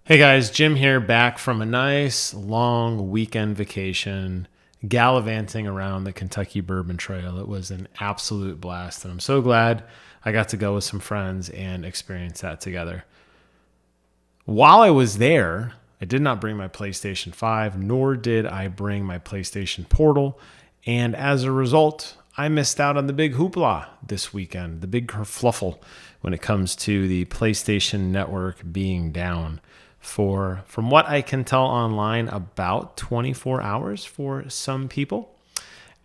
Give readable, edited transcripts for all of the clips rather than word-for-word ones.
Hey guys, Jim here, back from a nice long weekend vacation, gallivanting around the Kentucky Bourbon Trail. It was an absolute blast, and I'm so glad I got to go with some friends and experience that together. While I was there, I did not bring my PlayStation 5, nor did I bring my PlayStation Portal, and as a result, I missed out on the big hoopla this weekend, the big kerfluffle when it comes to the PlayStation Network being down for, from what I can tell online, about 24 hours for some people.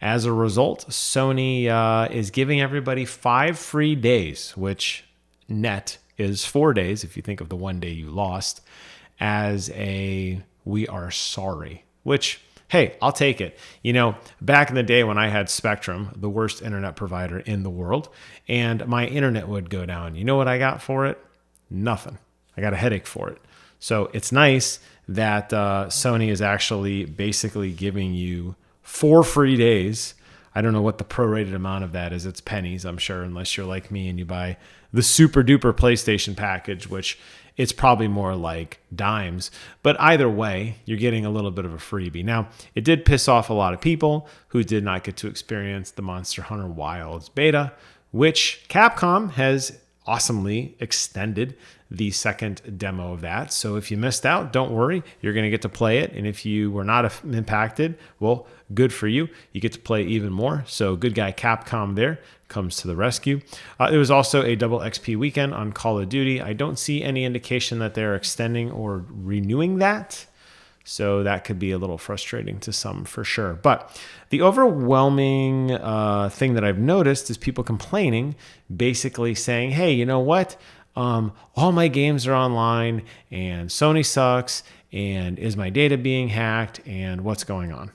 As a result, Sony is giving everybody 5 free days, which net is 4 days if you think of the one day you lost, as a we are sorry, which, hey, I'll take it. You know, back in the day when I had Spectrum, the worst internet provider in the world, and my internet would go down, you know what I got for it? Nothing. I got a headache for it. So it's nice that Sony is actually basically giving you 4 free days. I don't know what the prorated amount of that is. It's pennies, I'm sure, unless you're like me and you buy the super duper PlayStation package, which it's probably more like dimes. But either way, you're getting a little bit of a freebie. Now, it did piss off a lot of people who did not get to experience the Monster Hunter Wilds beta, which Capcom has awesomely extended the second demo of that. So if you missed out, don't worry, you're going to get to play it. And if you were not impacted, well, good for you. You get to play even more. So good guy Capcom there comes to the rescue. There was also a double XP weekend on Call of Duty. I don't see any indication that they're extending or renewing that. So that could be a little frustrating to some for sure. But the overwhelming thing that I've noticed is people complaining, basically saying, hey, you know what? All my games are online and Sony sucks, and is my data being hacked, and what's going on?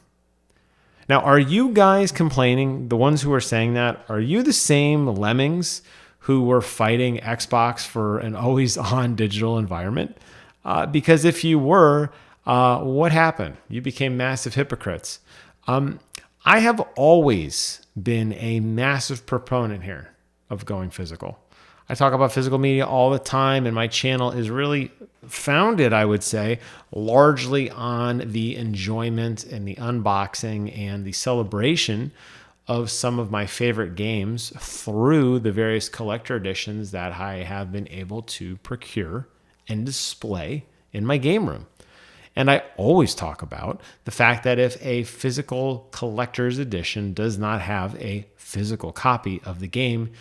Now, are you guys complaining, the ones who are saying that, are you the same lemmings who were fighting Xbox for an always-on digital environment? Because if you were, what happened? You became massive hypocrites. I have always been a massive proponent here of going physical. I talk about physical media all the time, and my channel is really founded, I would say, largely on the enjoyment and the unboxing and the celebration of some of my favorite games through the various collector editions that I have been able to procure and display in my game room. And I always talk about the fact that if a physical collector's edition does not have a physical copy of the game,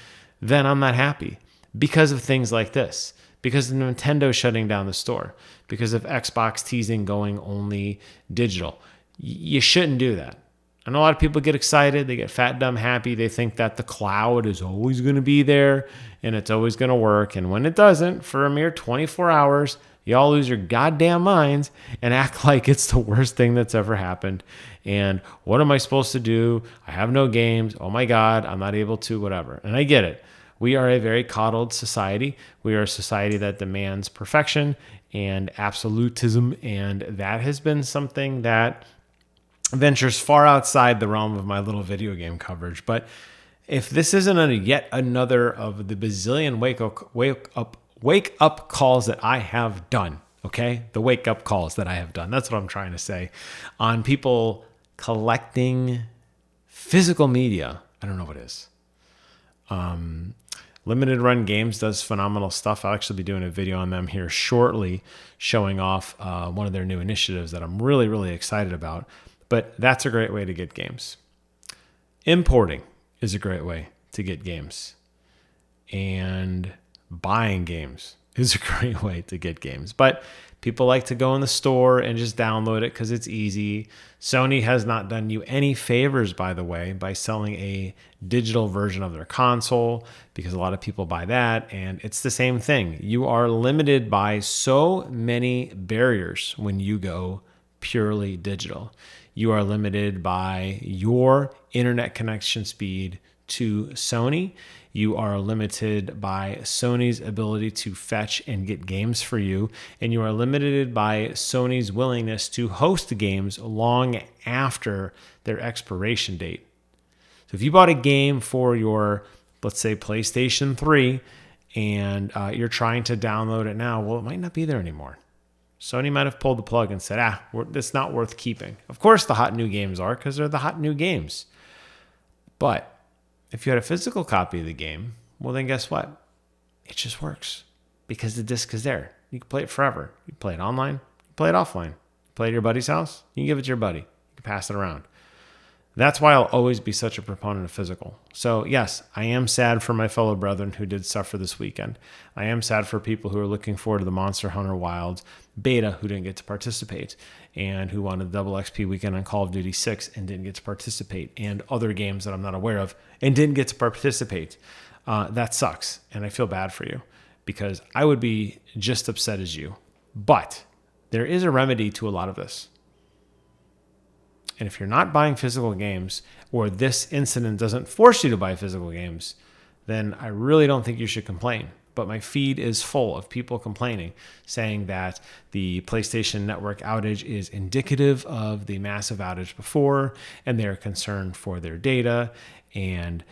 then I'm not happy. Because of things like this, because of Nintendo shutting down the store, because of Xbox teasing going only digital. You shouldn't do that. I know a lot of people get excited, they get fat, dumb, happy, they think that the cloud is always going to be there and it's always going to work. And when it doesn't, for a mere 24 hours, y'all lose your goddamn minds and act like it's the worst thing that's ever happened. And what am I supposed to do? I have no games. Oh my God, I'm not able to, whatever. And I get it. We are a very coddled society. We are a society that demands perfection and absolutism, and that has been something that ventures far outside the realm of my little video game coverage. But if this isn't yet another of the bazillion wake up calls that I have done, okay? The wake up calls that I have done. That's what I'm trying to say on people collecting physical media. I don't know what it is. Limited Run Games does phenomenal stuff. I'll actually be doing a video on them here shortly, showing off one of their new initiatives that I'm really, really excited about. But that's a great way to get games. Importing is a great way to get games. And buying games is a great way to get games. But people like to go in the store and just download it because it's easy. Sony has not done you any favors, by the way, by selling a digital version of their console, because a lot of people buy that, and it's the same thing. You are limited by so many barriers when you go purely digital. You are limited by your internet connection speed to Sony. You are limited by Sony's ability to fetch and get games for you, and you are limited by Sony's willingness to host games long after their expiration date. So if you bought a game for your, let's say, PlayStation 3, and you're trying to download it now, well, it might not be there anymore. Sony might have pulled the plug and said, it's not worth keeping. Of course the hot new games are, because they're the hot new games. But if you had a physical copy of the game, well then guess what? It just works because the disc is there. You can play it forever. You can play it online, you can play it offline. You play it at your buddy's house, you can give it to your buddy. You can pass it around. That's why I'll always be such a proponent of physical. So yes, I am sad for my fellow brethren who did suffer this weekend. I am sad for people who are looking forward to the Monster Hunter Wilds beta who didn't get to participate, and who wanted the double XP weekend on Call of Duty 6 and didn't get to participate, and other games that I'm not aware of and didn't get to participate. That sucks, and I feel bad for you because I would be just upset as you. But there is a remedy to a lot of this. And if you're not buying physical games, or this incident doesn't force you to buy physical games, then I really don't think you should complain. But my feed is full of people complaining, saying that the PlayStation Network outage is indicative of the massive outage before, and they're concerned for their data, and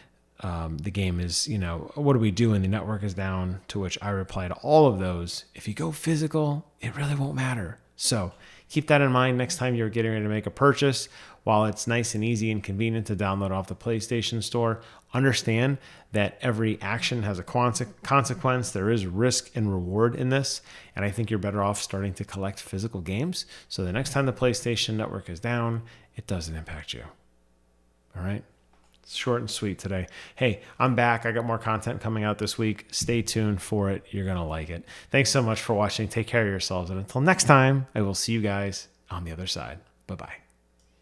the game is, what do we do when the network is down? To which I reply to all of those, if you go physical, it really won't matter. So keep that in mind next time you're getting ready to make a purchase. While it's nice and easy and convenient to download off the PlayStation Store, understand that every action has a consequence. There is risk and reward in this. And I think you're better off starting to collect physical games, so the next time the PlayStation Network is down, it doesn't impact you. All right? It's short and sweet today. Hey, I'm back. I got more content coming out this week. Stay tuned for it. You're going to like it. Thanks so much for watching. Take care of yourselves. And until next time, I will see you guys on the other side. Bye-bye.